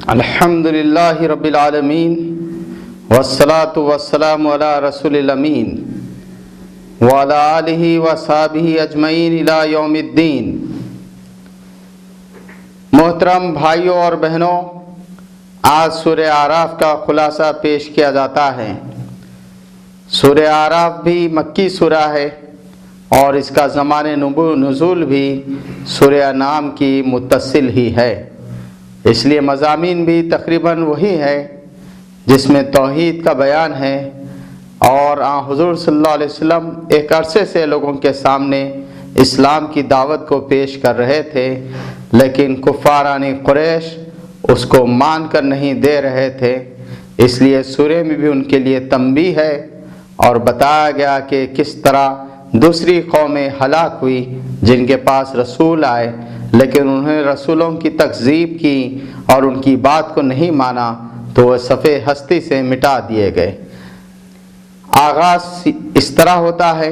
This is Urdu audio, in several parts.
الحمدللہ رب العالمین والصلاة والسلام علی رسول الامین وعلی آلہ وصحبہ اجمعین الی یوم الدین۔ محترم بھائیوں اور بہنوں، آج سورہ اعراف کا خلاصہ پیش کیا جاتا ہے۔ سورہ اعراف بھی مکی سورہ ہے اور اس کا زمان نزول بھی سورہ انعام کی متصل ہی ہے، اس لیے مضامین بھی تقریباً وہی ہے جس میں توحید کا بیان ہے۔ اور حضور صلی اللہ علیہ وسلم ایک عرصے سے لوگوں کے سامنے اسلام کی دعوت کو پیش کر رہے تھے، لیکن کفاران قریش اس کو مان کر نہیں دے رہے تھے، اس لیے سورہ میں بھی ان کے لیے تنبیہ ہے اور بتایا گیا کہ کس طرح دوسری قومیں ہلاک ہوئی جن کے پاس رسول آئے، لیکن انہوں نے رسولوں کی تکذیب کی اور ان کی بات کو نہیں مانا تو وہ صفحہ ہستی سے مٹا دیے گئے۔ آغاز اس طرح ہوتا ہے: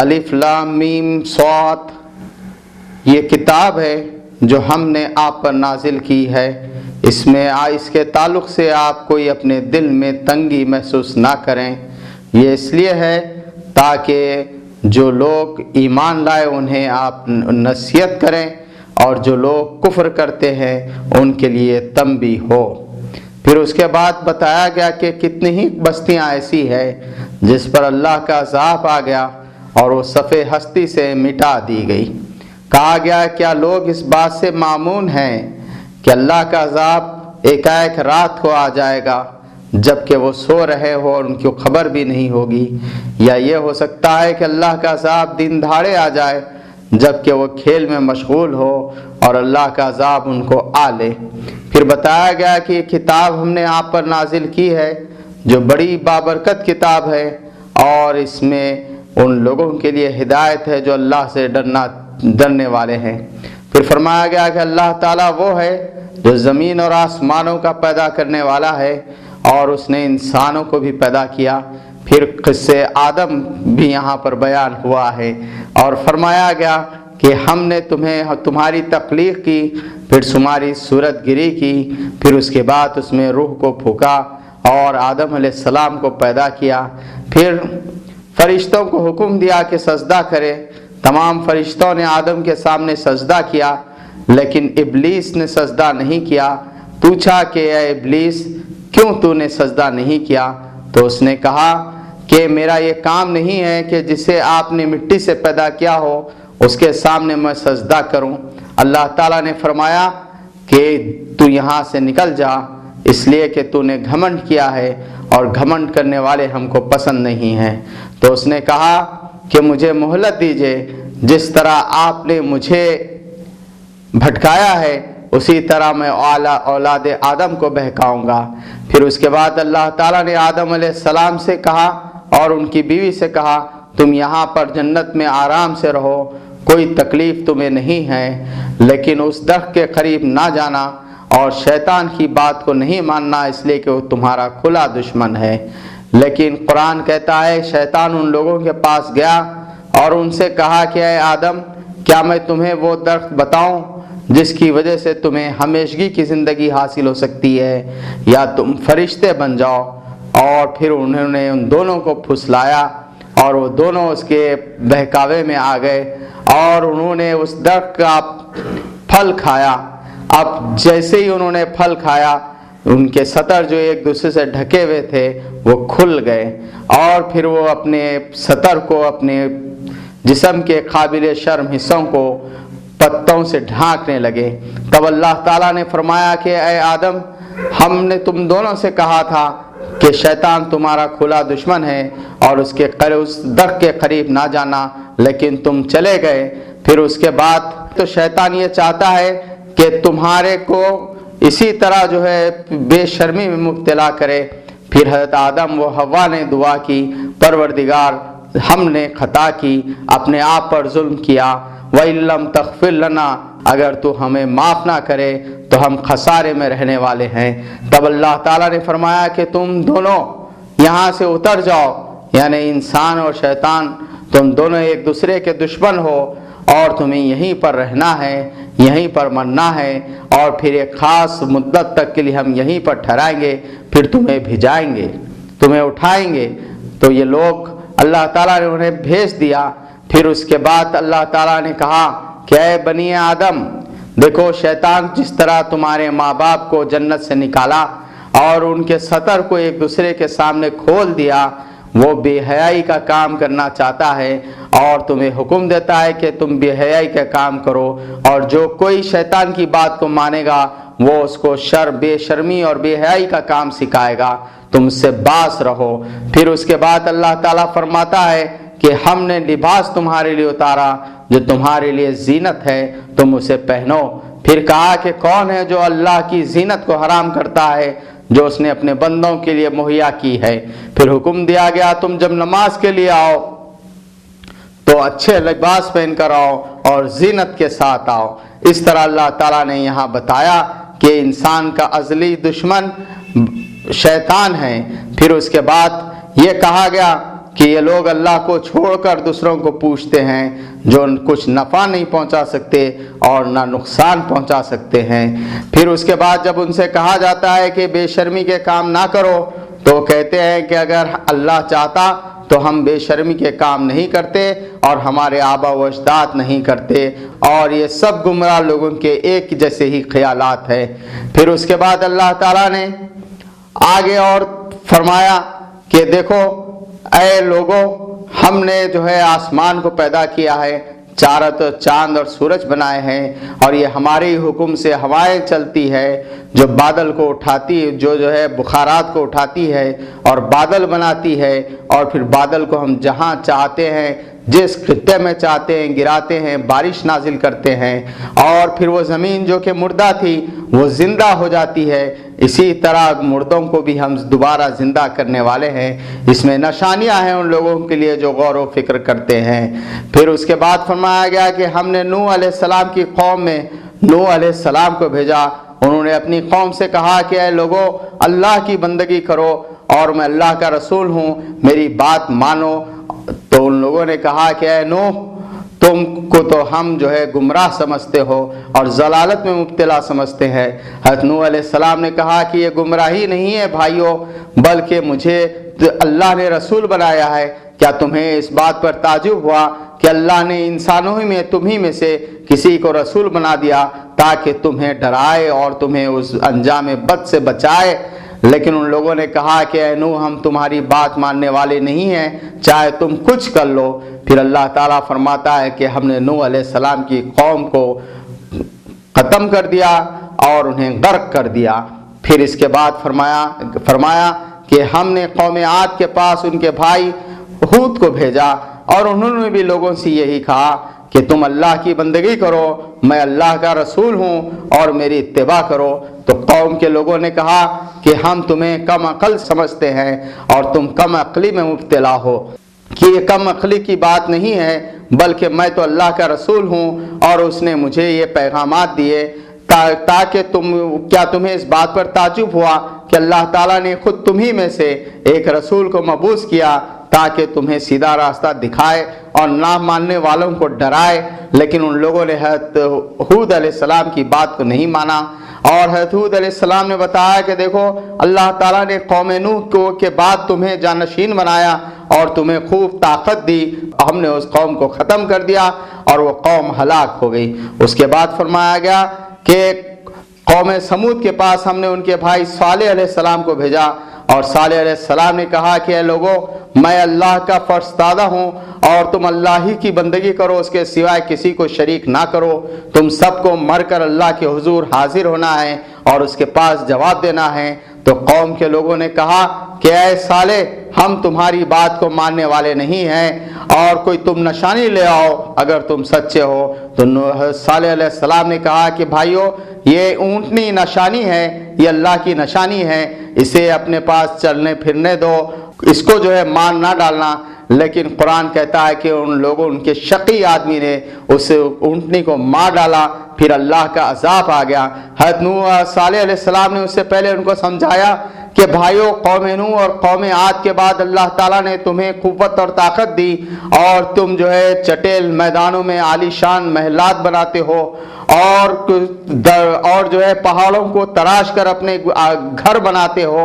الف لام میم صاد، یہ کتاب ہے جو ہم نے آپ پر نازل کی ہے، اس کے تعلق سے آپ کوئی اپنے دل میں تنگی محسوس نہ کریں۔ یہ اس لیے ہے تاکہ جو لوگ ایمان لائے انہیں آپ نصیحت کریں اور جو لوگ کفر کرتے ہیں ان کے لیے تنبیہ ہو۔ پھر اس کے بعد بتایا گیا کہ کتنی ہی بستیاں ایسی ہے جس پر اللہ کا عذاب آ گیا اور وہ صفحہ ہستی سے مٹا دی گئی۔ کہا گیا کیا لوگ اس بات سے مامون ہیں کہ اللہ کا عذاب ایک رات کو آ جائے گا جبکہ وہ سو رہے ہو اور ان کی خبر بھی نہیں ہوگی، یا یہ ہو سکتا ہے کہ اللہ کا عذاب دن دہاڑے آ جائے جبکہ وہ کھیل میں مشغول ہو اور اللہ کا عذاب ان کو آ لے۔ پھر بتایا گیا کہ یہ کتاب ہم نے آپ پر نازل کی ہے جو بڑی بابرکت کتاب ہے اور اس میں ان لوگوں کے لیے ہدایت ہے جو اللہ سے ڈرنے والے ہیں۔ پھر فرمایا گیا کہ اللہ تعالیٰ وہ ہے جو زمین اور آسمانوں کا پیدا کرنے والا ہے اور اس نے انسانوں کو بھی پیدا کیا۔ پھر قصے آدم بھی یہاں پر بیان ہوا ہے اور فرمایا گیا کہ ہم نے تمہاری تخلیق کی، پھر تمہاری صورت گری کی، پھر اس کے بعد اس میں روح کو پھونکا اور آدم علیہ السلام کو پیدا کیا۔ پھر فرشتوں کو حکم دیا کہ سجدہ کرے، تمام فرشتوں نے آدم کے سامنے سجدہ کیا، لیکن ابلیس نے سجدہ نہیں کیا۔ پوچھا کہ اے ابلیس کیوں تو نے سجدہ نہیں کیا؟ تو اس نے کہا کہ میرا یہ کام نہیں ہے کہ جسے آپ نے مٹی سے پیدا کیا ہو اس کے سامنے میں سجدہ کروں۔ اللہ تعالیٰ نے فرمایا کہ تو یہاں سے نکل جا، اس لیے کہ تو نے گھمنڈ کیا ہے اور گھمنڈ کرنے والے ہم کو پسند نہیں ہیں۔ تو اس نے کہا کہ مجھے مہلت دیجئے، جس طرح آپ نے مجھے بھٹکایا ہے اسی طرح میں اولاد آدم کو بہکاؤں گا۔ پھر اس کے بعد اللہ تعالیٰ نے آدم علیہ السلام سے کہا اور ان کی بیوی سے کہا تم یہاں پر جنت میں آرام سے رہو، کوئی تکلیف تمہیں نہیں ہے، لیکن اس درخت کے قریب نہ جانا اور شیطان کی بات کو نہیں ماننا، اس لیے کہ وہ تمہارا کھلا دشمن ہے۔ لیکن قرآن کہتا ہے شیطان ان لوگوں کے پاس گیا اور ان سے کہا کہ اے آدم کیا میں تمہیں وہ درخت بتاؤں جس کی وجہ سے تمہیں ہمیشگی کی زندگی حاصل ہو سکتی ہے، یا تم فرشتے بن جاؤ؟ اور پھر انہوں نے ان دونوں کو پھسلایا اور وہ دونوں اس کے بہکاوے میں آ گئے اور انہوں نے اس درخت کا پھل کھایا۔ اب جیسے ہی انہوں نے پھل کھایا ان کے سطر جو ایک دوسرے سے ڈھکے ہوئے تھے وہ کھل گئے اور پھر وہ اپنے سطر کو، اپنے جسم کے قابل شرم حصوں کو پتوں سے ڈھانکنے لگے۔ تب اللہ تعالیٰ نے فرمایا کہ اے آدم ہم نے تم دونوں سے کہا تھا کہ شیطان تمہارا کھلا دشمن ہے اور اس درخت کے قریب نہ جانا، لیکن تم چلے گئے۔ پھر اس کے بعد تو شیطان یہ چاہتا ہے کہ تمہارے کو اسی طرح جو ہے بے شرمی میں مبتلا کرے۔ پھر حضرت آدم و حوا نے دعا کی، پروردگار ہم نے خطا کی، اپنے آپ پر ظلم کیا، وَإِن لَّمْ تَغْفِرْ لَنَا، اگر تو ہمیں معاف نہ کرے تو ہم خسارے میں رہنے والے ہیں۔ تب اللہ تعالیٰ نے فرمایا کہ تم دونوں یہاں سے اتر جاؤ، یعنی انسان اور شیطان تم دونوں ایک دوسرے کے دشمن ہو اور تمہیں یہیں پر رہنا ہے، یہیں پر مرنا ہے، اور پھر ایک خاص مدت تک کے لیے ہم یہیں پر ٹھہرائیں گے، پھر تمہیں بھیجائیں گے، تمہیں اٹھائیں گے۔ تو یہ لوگ اللہ تعالیٰ نے انہیں بھیج دیا۔ پھر اس کے بعد اللہ تعالیٰ نے کہا کہ اے بنی آدم، دیکھو شیطان جس طرح تمہارے ماں باپ کو جنت سے نکالا اور ان کے سطر کو ایک دوسرے کے سامنے کھول دیا، وہ بے حیائی کا کام کرنا چاہتا ہے اور تمہیں حکم دیتا ہے کہ تم بے حیائی کا کام کرو، اور جو کوئی شیطان کی بات کو مانے گا وہ اس کو بے شرمی اور بے حیائی کا کام سکھائے گا، تم سے باز رہو۔ پھر اس کے بعد اللہ تعالیٰ فرماتا ہے کہ ہم نے لباس تمہارے لیے اتارا جو تمہارے لیے زینت ہے، تم اسے پہنو۔ پھر کہا کہ کون ہے جو اللہ کی زینت کو حرام کرتا ہے جو اس نے اپنے بندوں کے لیے مہیا کی ہے۔ پھر حکم دیا گیا تم جب نماز کے لیے آؤ تو اچھے لباس پہن کر آؤ اور زینت کے ساتھ آؤ۔ اس طرح اللہ تعالیٰ نے یہاں بتایا کہ انسان کا ازلی دشمن شیطان ہے۔ پھر اس کے بعد یہ کہا گیا کہ یہ لوگ اللہ کو چھوڑ کر دوسروں کو پوچھتے ہیں جو کچھ نفع نہیں پہنچا سکتے اور نہ نقصان پہنچا سکتے ہیں۔ پھر اس کے بعد جب ان سے کہا جاتا ہے کہ بے شرمی کے کام نہ کرو تو کہتے ہیں کہ اگر اللہ چاہتا تو ہم بے شرمی کے کام نہیں کرتے اور ہمارے آبا و اجداد نہیں کرتے، اور یہ سب گمراہ لوگوں کے ایک جیسے ہی خیالات ہیں۔ پھر اس کے بعد اللہ تعالیٰ نے آگے اور فرمایا کہ دیکھو اے لوگوں، ہم نے جو ہے آسمان کو پیدا کیا ہے، چاروں طرف چاند اور سورج بنائے ہیں، اور یہ ہمارے ہی حکم سے ہوائیں چلتی ہے جو بادل کو اٹھاتی، جو ہے بخارات کو اٹھاتی ہے اور بادل بناتی ہے، اور پھر بادل کو ہم جہاں چاہتے ہیں جس خطے میں چاہتے ہیں گراتے ہیں، بارش نازل کرتے ہیں، اور پھر وہ زمین جو کہ مردہ تھی وہ زندہ ہو جاتی ہے۔ اسی طرح مردوں کو بھی ہم دوبارہ زندہ کرنے والے ہیں۔ اس میں نشانیاں ہیں ان لوگوں کے لیے جو غور و فکر کرتے ہیں۔ پھر اس کے بعد فرمایا گیا کہ ہم نے نوح علیہ السلام کی قوم میں نوح علیہ السلام کو بھیجا۔ انہوں نے اپنی قوم سے کہا کہ اے لوگو، اللہ کی بندگی کرو اور میں اللہ کا رسول ہوں، میری بات مانو۔ تو ان لوگوں نے کہا کہ اے نوح، تم کو تو ہم جو ہے گمراہ سمجھتے ہو اور ضلالت میں مبتلا سمجھتے ہیں۔ حضرت نوح علیہ السلام نے کہا کہ یہ گمراہی نہیں ہے بھائیو، بلکہ مجھے اللہ نے رسول بنایا ہے۔ کیا تمہیں اس بات پر تعجب ہوا کہ اللہ نے انسانوں ہی میں تمہیں میں سے کسی کو رسول بنا دیا تاکہ تمہیں ڈرائے اور تمہیں اس انجام بد سے بچائے؟ لیکن ان لوگوں نے کہا کہ اے نوح، ہم تمہاری بات ماننے والے نہیں ہیں، چاہے تم کچھ کر لو۔ پھر اللہ تعالیٰ فرماتا ہے کہ ہم نے نوح علیہ السلام کی قوم کو ختم کر دیا اور انہیں غرق کر دیا۔ پھر اس کے بعد فرمایا کہ ہم نے قوم عاد کے پاس ان کے بھائی ہود کو بھیجا، اور انہوں نے بھی لوگوں سے یہی کہا کہ تم اللہ کی بندگی کرو، میں اللہ کا رسول ہوں اور میری اتباع کرو۔ تو قوم کے لوگوں نے کہا کہ ہم تمہیں کم عقل سمجھتے ہیں اور تم کم عقلی میں مبتلا ہو، کہ یہ کم عقلی کی بات نہیں ہے، بلکہ میں تو اللہ کا رسول ہوں اور اس نے مجھے یہ پیغامات دیے تاکہ کیا تمہیں اس بات پر تعجب ہوا کہ اللہ تعالیٰ نے خود تمہیں میں سے ایک رسول کو مبعوث کیا تاکہ تمہیں سیدھا راستہ دکھائے اور نہ ماننے والوں کو ڈرائے؟ لیکن ان لوگوں نے حضرت ہود علیہ السلام کی بات کو نہیں مانا، اور حضرت ہود علیہ السلام نے بتایا کہ دیکھو اللہ تعالیٰ نے قوم نوح کے بعد تمہیں جانشین بنایا اور تمہیں خوب طاقت دی، ہم نے اس قوم کو ختم کر دیا اور وہ قوم ہلاک ہو گئی۔ اس کے بعد فرمایا گیا کہ قوم سمود کے پاس ہم نے ان کے بھائی صالح علیہ السلام کو بھیجا، اور صالح علیہ السلام نے کہا کہ اے لوگو، میں اللہ کا فرستادہ ہوں اور تم اللہ ہی کی بندگی کرو، اس کے سوائے کسی کو شریک نہ کرو۔ تم سب کو مر کر اللہ کے حضور حاضر ہونا ہے اور اس کے پاس جواب دینا ہے۔ تو قوم کے لوگوں نے کہا کہ اے صالح، ہم تمہاری بات کو ماننے والے نہیں ہیں، اور کوئی تم نشانی لے آؤ اگر تم سچے ہو۔ تو صالح علیہ السلام نے کہا کہ بھائیو، یہ اونٹنی نشانی ہے، یہ اللہ کی نشانی ہے، اسے اپنے پاس چلنے پھرنے دو، اس کو جو ہے مان نہ ڈالنا۔ لیکن قرآن کہتا ہے کہ ان کے شقی آدمی نے اس اونٹنی کو مار ڈالا، پھر اللہ کا عذاب آ گیا۔ حضرت صالح علیہ السلام نے اس سے پہلے ان کو سمجھایا کہ بھائیوں قوم نوح اور قوم عاد کے بعد اللہ تعالیٰ نے تمہیں قوت اور طاقت دی اور تم جو ہے چٹیل میدانوں میں عالی شان محلات بناتے ہو اور جو ہے پہاڑوں کو تراش کر اپنے گھر بناتے ہو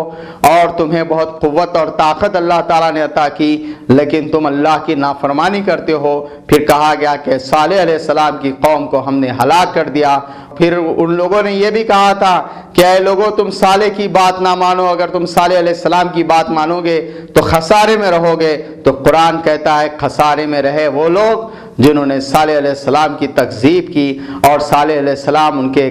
اور تمہیں بہت قوت اور طاقت اللہ تعالیٰ نے عطا کی، لیکن تم اللہ کی نافرمانی کرتے ہو۔ پھر کہا گیا کہ صالح علیہ السلام کی قوم کو ہم نے ہلاک کر دیا۔ پھر ان لوگوں نے یہ بھی کہا تھا کہ اے لوگوں تم صالح کی بات نہ مانو، اگر تم صالح علیہ السلام کی بات مانو گے تو خسارے میں رہو گے۔ تو قرآن کہتا ہے خسارے میں رہے وہ لوگ جنہوں نے صالح علیہ السلام کی تکذیب کی، اور صالح علیہ السلام ان کے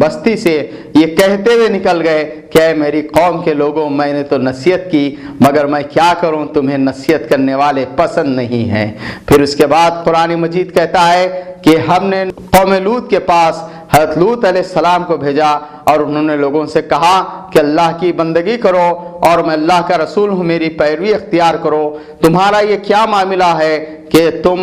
بستی سے یہ کہتے ہوئے نکل گئے کہ اے میری قوم کے لوگوں میں نے تو نصیحت کی مگر میں کیا کروں، تمہیں نصیحت کرنے والے پسند نہیں ہیں۔ پھر اس کے بعد قرآن مجید کہتا ہے کہ ہم نے قوم لوط کے پاس حضرت لوط علیہ السلام کو بھیجا اور انہوں نے لوگوں سے کہا کہ اللہ کی بندگی کرو اور میں اللہ کا رسول ہوں، میری پیروی اختیار کرو۔ تمہارا یہ کیا معاملہ ہے کہ تم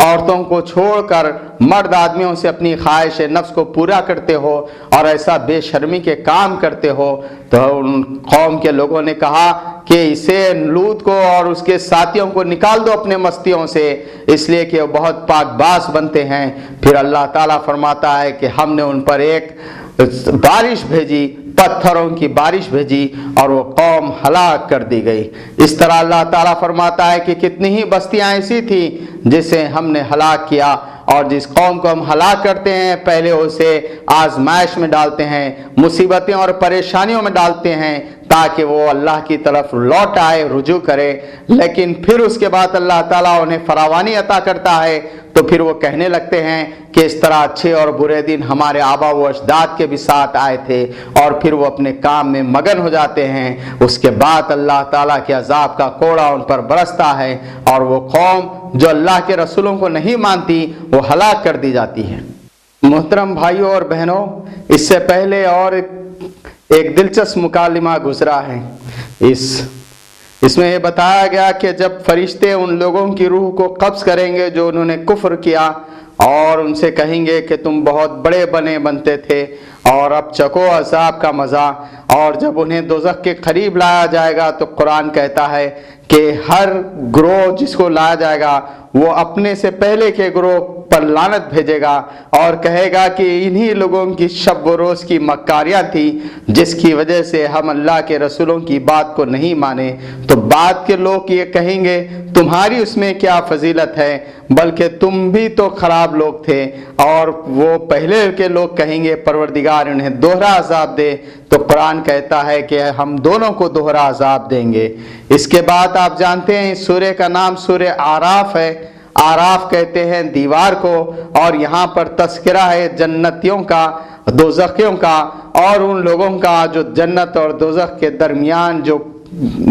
عورتوں کو چھوڑ کر مرد آدمیوں سے اپنی خواہش نفس کو پورا کرتے ہو اور ایسا بے شرمی کے کام کرتے ہو؟ تو ان قوم کے لوگوں نے کہا کہ اسے لوط کو اور اس کے ساتھیوں کو نکال دو اپنے مستیوں سے، اس لیے کہ وہ بہت پاک باز بنتے ہیں۔ پھر اللہ تعالیٰ فرماتا ہے کہ ہم نے ان پر ایک بارش بھیجی، پتھروں کی بارش بھیجی اور وہ قوم ہلاک کر دی گئی۔ اس طرح اللہ تعالیٰ فرماتا ہے کہ کتنی ہی بستیاں ایسی تھیں جسے ہم نے ہلاک کیا، اور جس قوم کو ہم ہلاک کرتے ہیں پہلے اسے آزمائش میں ڈالتے ہیں، مصیبتیں اور پریشانیوں میں ڈالتے ہیں تاکہ وہ اللہ کی طرف لوٹ آئے، رجوع کرے، لیکن پھر اس کے بعد اللہ تعالیٰ انہیں فراوانی عطا کرتا ہے تو پھر وہ کہنے لگتے ہیں کہ اس طرح اچھے اور برے دن ہمارے آبا و اجداد کے بھی ساتھ آئے تھے، اور پھر وہ اپنے کام میں مگن ہو جاتے ہیں۔ اس کے بعد اللہ تعالیٰ کے عذاب کا کوڑا ان پر برستا ہے اور وہ قوم جو اللہ کے رسولوں کو نہیں مانتی وہ ہلاک کر دی جاتی ہے۔ محترم بھائیوں اور بہنوں، اس سے پہلے اور ایک دلچسپ مکالمہ گزرا ہے۔ اس میں یہ بتایا گیا کہ جب فرشتے ان لوگوں کی روح کو قبض کریں گے جو انہوں نے کفر کیا اور ان سے کہیں گے کہ تم بہت بڑے بنتے تھے اور اب چکو عذاب کا مزہ، اور جب انہیں دوزخ کے قریب لایا جائے گا تو قرآن کہتا ہے کہ ہر گروہ جس کو لایا جائے گا وہ اپنے سے پہلے کے گروہ پر لعنت بھیجے گا اور کہے گا کہ انہی لوگوں کی شب و روز کی مکاریاں تھی جس کی وجہ سے ہم اللہ کے رسولوں کی بات کو نہیں مانے۔ تو بعد کے لوگ یہ کہیں گے تمہاری اس میں کیا فضیلت ہے، بلکہ تم بھی تو خراب لوگ تھے، اور وہ پہلے کے لوگ کہیں گے پروردگار انہیں دوہرا عذاب دے۔ تو قرآن کہتا ہے کہ ہم دونوں کو دوہرا عذاب دیں گے۔ اس کے بعد آپ جانتے ہیں اس سورہ کا نام سورہ آراف ہے۔ آراف کہتے ہیں دیوار کو، اور یہاں پر تذکرہ ہے جنتیوں کا، دوزخیوں کا، اور ان لوگوں کا جو جنت اور دوزخ کے درمیان جو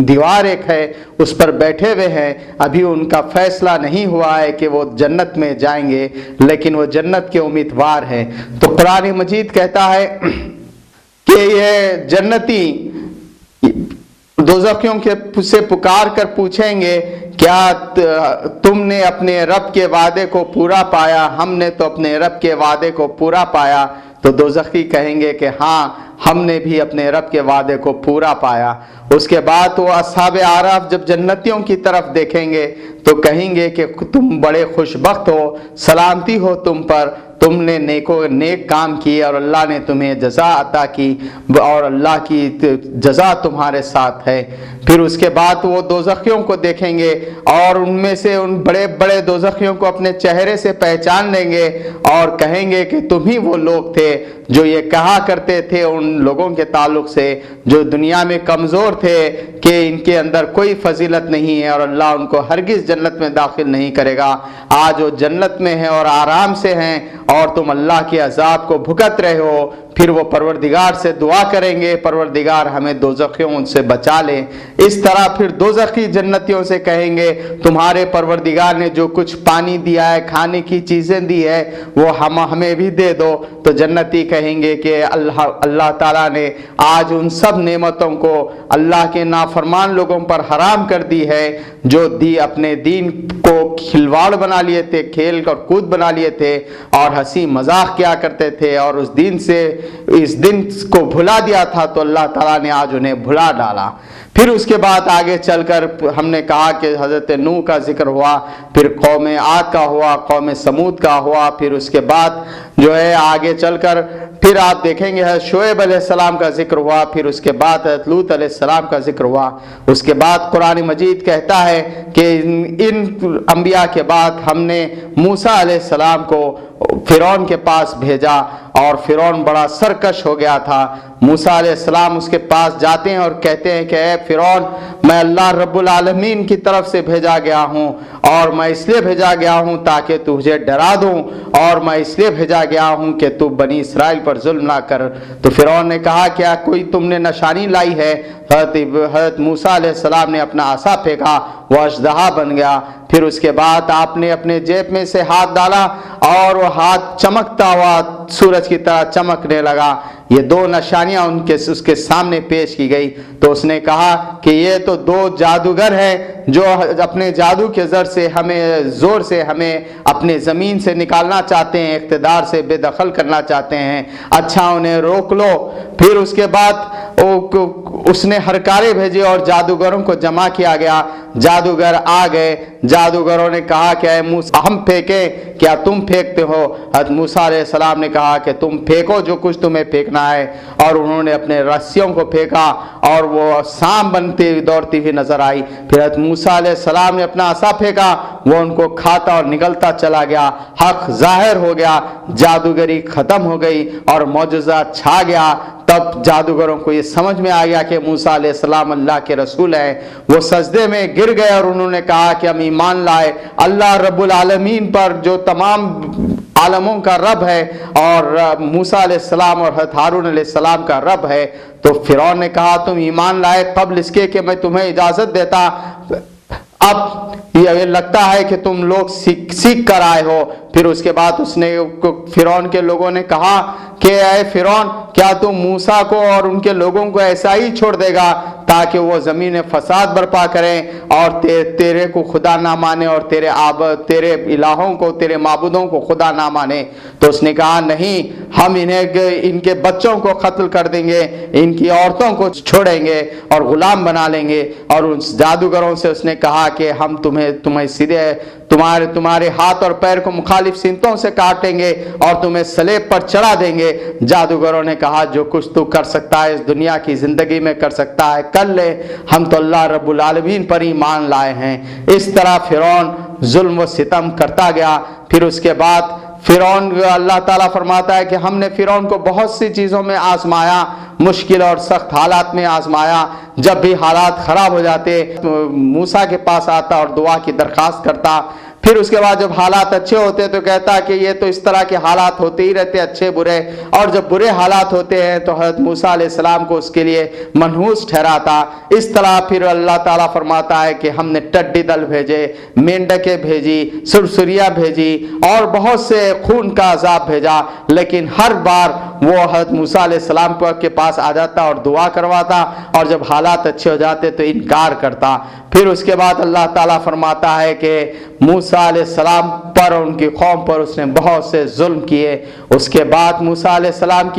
دیوار ایک ہے اس پر بیٹھے ہوئے ہیں۔ ابھی ان کا فیصلہ نہیں ہوا ہے کہ وہ جنت میں جائیں گے، لیکن وہ جنت کے امیدوار ہیں۔ تو قرآن مجید کہتا ہے کہ یہ جنتی دوزخیوں سے پکار کر پوچھیں گے کیا تم نے اپنے رب کے وعدے کو پورا پایا؟ ہم نے تو اپنے رب کے وعدے کو پورا پایا۔ تو دوزخی کہیں گے کہ ہاں ہم نے بھی اپنے رب کے وعدے کو پورا پایا۔ اس کے بعد وہ اصحاب اعراف جب جنتیوں کی طرف دیکھیں گے تو کہیں گے کہ تم بڑے خوش بخت ہو، سلامتی ہو تم پر، تم نے نیک کام کیے اور اللہ نے تمہیں جزا عطا کی اور اللہ کی جزا تمہارے ساتھ ہے۔ پھر اس کے بعد وہ دوزخیوں کو دیکھیں گے اور ان میں سے ان بڑے بڑے دوزخیوں کو اپنے چہرے سے پہچان لیں گے اور کہیں گے کہ تم ہی وہ لوگ تھے جو یہ کہا کرتے تھے ان لوگوں کے تعلق سے جو دنیا میں کمزور تھے کہ ان کے اندر کوئی فضیلت نہیں ہے اور اللہ ان کو ہرگز جنت میں داخل نہیں کرے گا۔ آج وہ جنت میں ہیں اور آرام سے ہیں اور تم اللہ کے عذاب کو بھگت رہے ہو۔ پھر وہ پروردگار سے دعا کریں گے پروردگار ہمیں دوزخیوں سے بچا لے۔ اس طرح پھر دوزخی جنتیوں سے کہیں گے تمہارے پروردگار نے جو کچھ پانی دیا ہے، کھانے کی چیزیں دی ہے، وہ ہمیں بھی دے دو۔ تو جنتی کہیں گے کہ اللہ تعالیٰ نے آج ان سب نعمتوں کو اللہ کے نافرمان لوگوں پر حرام کر دی ہے جو اپنے دین کو کھلواڑ بنا لیے تھے، کھیل اور کود بنا لیے تھے اور ہنسی مذاق کیا کرتے تھے اور اس دن کو بھلا دیا تھا، تو اللہ تعالیٰ نے آج انہیں بھلا ڈالا۔ پھر اس کے بعد آگے چل کر ہم نے کہا کہ حضرت نوح کا ذکر ہوا، پھر قوم عاد کا ہوا، قوم سمود کا ہوا، پھر اس کے بعد جو ہے آگے چل کر پھر آپ دیکھیں گے حضرت شعیب علیہ السلام کا ذکر ہوا، پھر اس کے بعد حضرت لوط علیہ السلام کا ذکر ہوا۔ اس کے بعد قرآن مجید کہتا ہے کہ ان انبیاء کے بعد ہم نے موسیٰ علیہ السلام کو فرعون کے پاس بھیجا اور فرعون بڑا سرکش ہو گیا تھا۔ موسیٰ علیہ السلام اس کے پاس جاتے ہیں اور کہتے ہیں کہ اے فرعون، میں اللہ رب العالمین کی طرف سے بھیجا گیا ہوں اور میں اس لیے بھیجا گیا ہوں تاکہ تجھے ڈرا دوں، اور میں اس لیے بھیجا گیا ہوں کہ تو بنی اسرائیل پر ظلم نہ کر۔ تو فرعون نے کہا کیا کوئی تم نے نشانی لائی ہے؟ حضرت موسیٰ علیہ السلام نے اپنا عصا پھینکا، وہ اژدہا بن گیا۔ پھر اس کے بعد آپ نے اپنے جیب میں سے ہاتھ ڈالا اور وہ ہاتھ چمکتا ہوا سورج کی طرح چمکنے لگا۔ یہ دو نشانیاں اس کے سامنے پیش کی گئی۔ تو اس نے کہا کہ یہ تو دو جادوگر ہیں جو اپنے جادو کے زور سے ہمیں اپنے زمین سے نکالنا چاہتے ہیں، اقتدار سے بے دخل کرنا چاہتے ہیں، اچھا انہیں روک لو۔ پھر اس کے بعد اس نے ہرکارے بھیجے اور جادوگروں کو جمع کیا گیا۔ جادوگر آ گئے، جادوگروں نے کہا کہ اے موسیٰ ہم پھینکیں، کیا تم پھینکتے ہو؟ حضرت موسیٰ علیہ السلام نے کہا کہ تم پھینکو جو کچھ تمہیں پھینکنا ہے، اور انہوں نے اپنے رسیوں کو پھینکا اور وہ سام بنتی ہوئی دوڑتی ہوئی نظر آئی۔ پھر حضرت موسیٰ علیہ السلام نے اپنا عصا پھینکا، وہ ان کو کھاتا اور نگلتا چلا گیا، حق ظاہر ہو گیا، جادوگری ختم ہو گئی اور معجزہ چھا گیا۔ تب جادوگروں کو یہ سمجھ میں آ گیا کہ موسیٰ علیہ السلام اللہ کے رسول ہیں۔ وہ سجدے میں گر گئے اور انہوں نے کہا کہ ہم ایمان لائے اللہ رب العالمین پر جو تمام عالموں کا رب ہے اور موسیٰ علیہ السلام اور حضرت ہارون علیہ السلام کا رب ہے۔ تو فرعون نے کہا تم ایمان لائے قبل اس کے کہ میں تمہیں اجازت دیتا، اب یہ لگتا ہے کہ تم لوگ سیکھ کر آئے ہو۔ پھر اس کے بعد اس نے فرعون کے لوگوں نے کہا کہ اے فرعون، کیا تم موسیٰ کو اور ان کے لوگوں کو ایسا ہی چھوڑ دے گا تاکہ وہ زمین فساد برپا کریں اور تیرے کو خدا نہ مانے اور تیرے الہوں کو، تیرے معبودوں کو خدا نہ مانے؟ تو اس نے کہا نہیں، ہم ان کے بچوں کو قتل کر دیں گے، ان کی عورتوں کو چھوڑیں گے اور غلام بنا لیں گے۔ اور ان جادوگروں سے اس نے کہا کہ ہم تمہیں سیدھے تمہارے ہاتھ اور پیر کو مخالف سمتوں سے کاٹیں گے اور تمہیں صلیب پر چڑھا دیں گے۔ جادوگروں نے کہا جو کچھ تو کر سکتا ہے اس دنیا کی زندگی میں کر سکتا ہے کر لے، ہم تو اللہ رب العالمین پر ایمان لائے ہیں۔ اس طرح فرعون ظلم و ستم کرتا گیا۔ پھر اس کے بعد فرعون، اللہ تعالیٰ فرماتا ہے کہ ہم نے فرعون کو بہت سی چیزوں میں آزمایا، مشکل اور سخت حالات میں آزمایا۔ جب بھی حالات خراب ہو جاتے موسیٰ کے پاس آتا اور دعا کی درخواست کرتا۔ پھر اس کے بعد جب حالات اچھے ہوتے تو کہتا کہ یہ تو اس طرح کے حالات ہوتے ہی رہتے، اچھے برے، اور جب برے حالات ہوتے ہیں تو حضرت موسیٰ علیہ السلام کو اس کے لیے منحوس ٹھہراتا۔ اس طرح پھر اللہ تعالیٰ فرماتا ہے کہ ہم نے ٹڈی دل بھیجے، مینڈکیں بھیجی، سرسریاں بھیجی اور بہت سے خون کا عذاب بھیجا، لیکن ہر بار وہ حضرت موسیٰ علیہ السلام کے پاس آ جاتا اور دعا کرواتا، اور جب حالات اچھے ہو جاتے تو انکار کرتا۔ پھر اس کے بعد اللہ تعالیٰ فرماتا ہے کہ موسیٰ علیہ السلام پر اور ان کی قوم پر اس نے بہت سے ظلم کیے۔ اس کے بعد موسیٰ علیہ السلام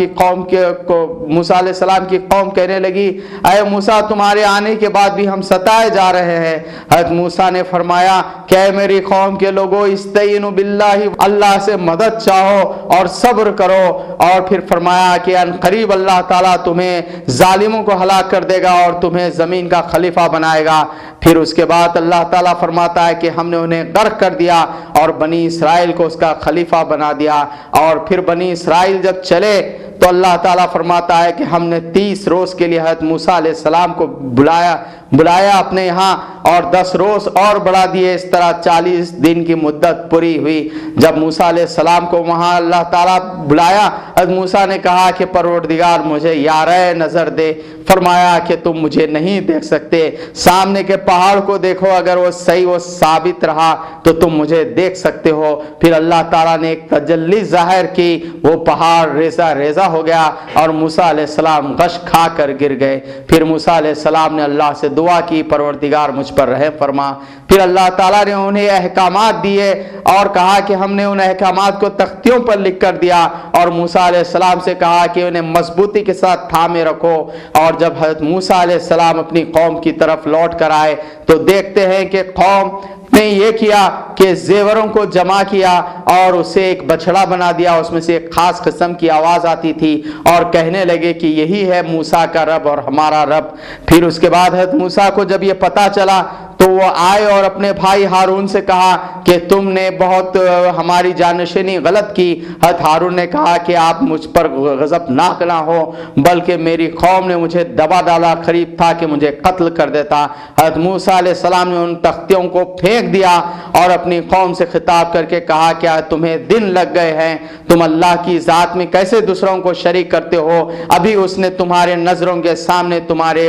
کی قوم کہنے لگی اے موسیٰ تمہارے آنے کے بعد بھی ہم ستائے جا رہے ہیں۔ حضرت موسیٰ نے فرمایا کہ اے میری قوم کے لوگوں استعینوا باللہ، اللہ سے مدد چاہو اور صبر کرو۔ اور پھر فرمایا کہ ان قریب اللہ تعالیٰ تمہیں ظالموں کو ہلاک کر دے گا اور تمہیں زمین کا خلیفہ بنائے گا۔ پھر اس کے بعد اللہ تعالیٰ فرماتا ہے کہ ہم نے انہیں غرق کر دیا اور بنی اسرائیل کو اس کا خلیفہ بنا دیا۔ اور پھر بنی اسرائیل جب چلے تو اللہ تعالیٰ فرماتا ہے کہ ہم نے 30 روز کے لیے حضرت موسیٰ علیہ السلام کو بلایا اپنے یہاں اور 10 روز اور بڑھا دیے۔ اس طرح 40 دن کی مدت پوری ہوئی۔ جب موسیٰ علیہ السلام کو وہاں اللہ تعالیٰ بلایا، حضرت موسیٰ نے کہا کہ پروردگار مجھے یارہ نظر دے۔ فرمایا کہ تم مجھے نہیں دیکھ سکتے، سامنے کے پہاڑ کو دیکھو، اگر وہ صحیح و ثابت رہا تو تم مجھے دیکھ سکتے ہو۔ پھر اللہ تعالیٰ نے ایک تجلی ظاہر کی، وہ پہاڑ ریزہ ریزہ ہو گیا اور موسیٰ علیہ السلام غش کھا کر گر گئے۔ پھر موسیٰ علیہ السلام نے اللہ سے دعا کی، پروردگار مجھ پر رحم فرما۔ پھر اللہ تعالیٰ نے انہیں احکامات دیے اور کہا کہ ہم نے ان احکامات کو تختیوں پر لکھ کر دیا، اور موسیٰ علیہ السلام سے کہا کہ انہیں مضبوطی کے ساتھ تھامے رکھو۔ اور جب حضرت موسیٰ علیہ السلام اپنی قوم کی طرف لوٹ کر آئے تو دیکھتے ہیں کہ قوم نے یہ کیا کہ زیوروں کو جمع کیا اور اسے ایک بچڑا بنا دیا، اس میں سے ایک خاص قسم کی آواز آتی تھی اور کہنے لگے کہ یہی ہے موسیٰ کا رب اور ہمارا رب۔ پھر اس کے بعد حضرت موسیٰ کو جب یہ پتہ چلا تو وہ آئے اور اپنے بھائی ہارون سے کہا کہ تم نے بہت ہماری جانشینی غلط کی۔ حضرت ہارون نے کہا کہ آپ مجھ پر غضبناک نہ ہو، بلکہ میری قوم نے مجھے دبا ڈالا، قریب تھا کہ مجھے قتل کر دیتا۔ حضرت موسیٰ علیہ السلام نے ان تختیوں کو پھینک دیا اور اپنی قوم سے خطاب کر کے کہا کیا تمہیں دن لگ گئے ہیں؟ تم اللہ کی ذات میں کیسے دوسروں کو شریک کرتے ہو؟ ابھی اس نے تمہارے نظروں کے سامنے تمہارے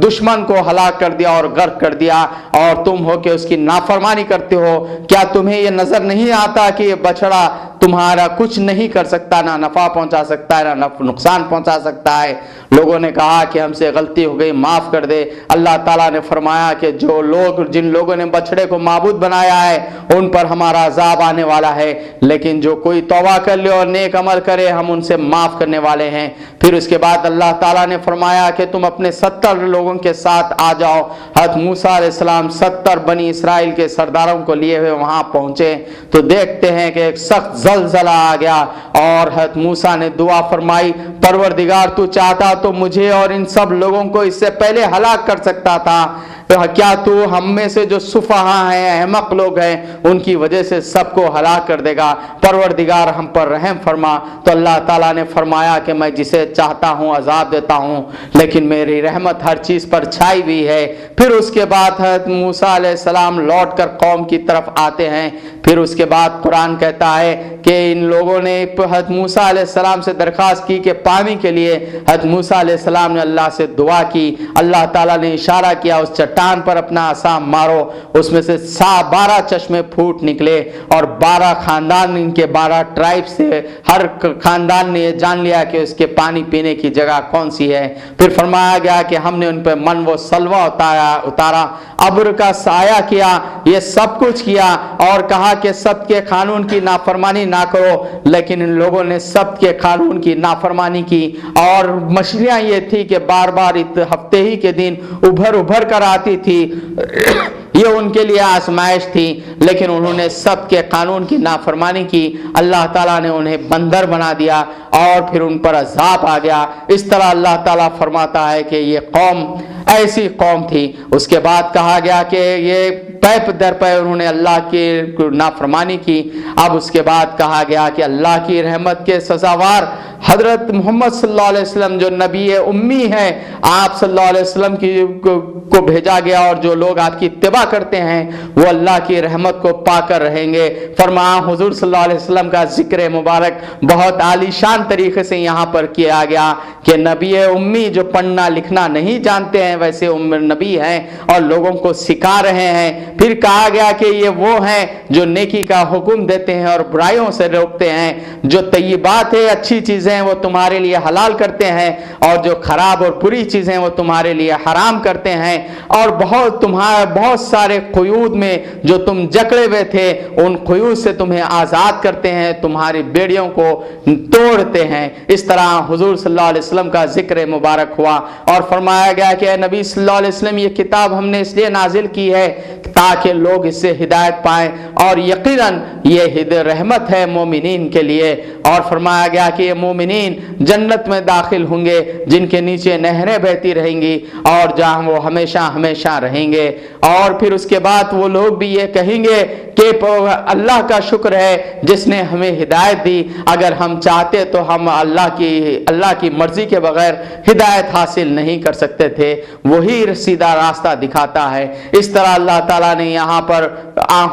دشمن کو ہلاک کر دیا اور غرق کر دیا، اور تم ہو کہ اس کی نافرمانی کرتے ہو۔ کیا تمہیں یہ نظر نہیں آتا کہ یہ بچڑا تمہارا کچھ نہیں کر سکتا، نہ نفع پہنچا سکتا ہے نہ نقصان پہنچا سکتا ہے؟ لوگوں نے کہا کہ ہم سے غلطی ہو گئی، معاف کر دے۔ اللہ تعالیٰ نے فرمایا کہ جن لوگوں نے بچڑے کو معبود بنایا ہے ان پر ہمارا عذاب آنے والا ہے، لیکن جو کوئی توبہ کر لے اور نیک عمل کرے ہم ان سے معاف کرنے والے ہیں۔ پھر اس کے بعد اللہ تعالیٰ نے فرمایا کہ تم اپنے 70 لوگوں کے ساتھ آ جاؤ۔ حضرت موسیٰ علیہ السلام 70 بنی اسرائیل کے سرداروں کو لیے ہوئے وہاں پہنچے تو دیکھتے ہیں کہ ایک سخت زلزلہ آ گیا، اور حضرت موسیٰ نے دعا فرمائی، پروردگار تو چاہتا تو مجھے اور ان سب لوگوں کو اس سے پہلے ہلاک کر سکتا تھا، کیا تو ہم میں سے جو سفہا ہیں، احمق لوگ ہیں، ان کی وجہ سے سب کو ہلاک کر دے گا؟ پروردگار ہم پر رحم فرما۔ تو اللہ تعالیٰ نے فرمایا کہ میں جسے چاہتا ہوں عذاب دیتا ہوں، لیکن میری رحمت ہر چیز پر چھائی ہوئی ہے۔ پھر اس کے بعد حضرت موسیٰ علیہ السلام لوٹ کر قوم کی طرف آتے ہیں۔ پھر اس کے بعد قرآن کہتا ہے کہ ان لوگوں نے حضرت موسیٰ علیہ السلام سے درخواست کی کہ پانی کے لیے حضرت موسیٰ علیہ السلام نے اللہ سے دعا کی۔ اللہ تعالیٰ نے اشارہ کیا اس چٹان پر اپنا عصا مارو، اس میں سے 12 چشمے پھوٹ نکلے، اور 12 خاندان، ان کے 12 ٹرائب سے ہر خاندان نے یہ جان لیا کہ اس کے پانی پینے کی جگہ کون سی ہے۔ پھر فرمایا گیا کہ ہم نے ان پہ من و سلوہ اتارا، ابر کا سایہ کیا، یہ سب کچھ کیا، اور کہا کہ سب کے قانون کی نافرمانی نہ کرو، لیکن ان لوگوں نے سب کے قانون کی نافرمانی کی۔ اور مچھلیاں یہ تھی کہ بار بار ہفتے ہی کے دن ابھر کر آتی تھی، یہ ان کے لیے آزمائش تھی، لیکن انہوں نے سب کے قانون کی نافرمانی کی۔ اللہ تعالیٰ نے انہیں بندر بنا دیا اور پھر ان پر عذاب آ گیا۔ اس طرح اللہ تعالیٰ فرماتا ہے کہ یہ قوم ایسی قوم تھی۔ اس کے بعد کہا گیا کہ یہ پے در پے انہوں نے اللہ کی نافرمانی کی۔ اب اس کے بعد کہا گیا کہ اللہ کی رحمت کے سزاوار حضرت محمد صلی اللہ علیہ وسلم جو نبی امی ہیں، آپ صلی اللہ علیہ وسلم کو بھیجا گیا، اور جو لوگ آپ کی اتباع کرتے ہیں وہ اللہ کی رحمت کو پا کر رہیں گے۔ فرمایا حضور صلی اللہ علیہ وسلم کا ذکر مبارک بہت عالی شان طریقے سے یہاں پر کیا گیا کہ نبی امی جو پڑھنا لکھنا نہیں جانتے ہیں ویسے نبی ہیں اور لوگوں کو سکھا رہے ہیں۔ پھر کہا گیا کہ یہ وہ ہیں جو نیکی کا حکم دیتے ہیں اور برائیوں سے روکتے ہیں، جو طیبات ہے اچھی چیزیں وہ تمہارے لیے حلال کرتے ہیں، اور جو خراب اور بری چیزیں وہ تمہارے لیے حرام کرتے ہیں، اور بہت سارے قیود میں جو تم جکڑے ہوئے تھے ان قیود سے تمہیں آزاد کرتے ہیں، تمہاری بیڑیوں کو توڑتے ہیں۔ اس طرح حضور صلی اللہ علیہ وسلم کا ذکر مبارک ہوا، اور فرمایا گیا کہ اے نبی صلی اللہ علیہ وسلم یہ کتاب ہم نے اس لیے نازل کی ہے تاکہ لوگ اس سے ہدایت پائیں، اور یقیناً یہ رحمت ہے مومنین کے لیے۔ اور فرمایا گیا کہ یہ مومنین جنت میں داخل ہوں گے جن کے نیچے نہریں بہتی رہیں گی اور جہاں وہ ہمیشہ ہمیشہ رہیں گے۔ اور پھر اس کے بعد وہ لوگ بھی یہ کہیں گے کہ اللہ کا شکر ہے جس نے ہمیں ہدایت دی، اگر ہم چاہتے تو ہم اللہ کی مرضی کے بغیر ہدایت حاصل نہیں کر سکتے تھے، وہی سیدھا راستہ دکھاتا ہے۔ اس طرح اللہ تعالیٰ نے یہاں پر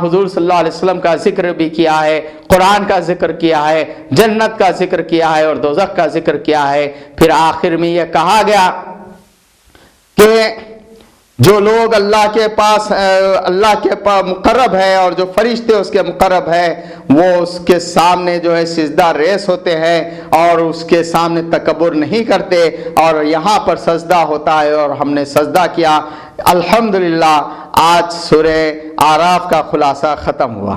حضور صلی اللہ علیہ وسلم کا ذکر بھی کیا ہے، قرآن کا ذکر کیا ہے، جنت کا ذکر کیا ہے اور دوزخ کا ذکر کیا ہے۔ پھر آخر میں یہ کہا گیا کہ جو لوگ اللہ کے پاس مقرب ہے اور جو فرشتے اس کے مقرب ہے وہ اس کے سامنے جو ہے سجدہ ریز ہوتے ہیں اور اس کے سامنے تکبر نہیں کرتے، اور یہاں پر سجدہ ہوتا ہے اور ہم نے سجدہ کیا۔ الحمدللہ آج سورہ اعراف کا خلاصہ ختم ہوا۔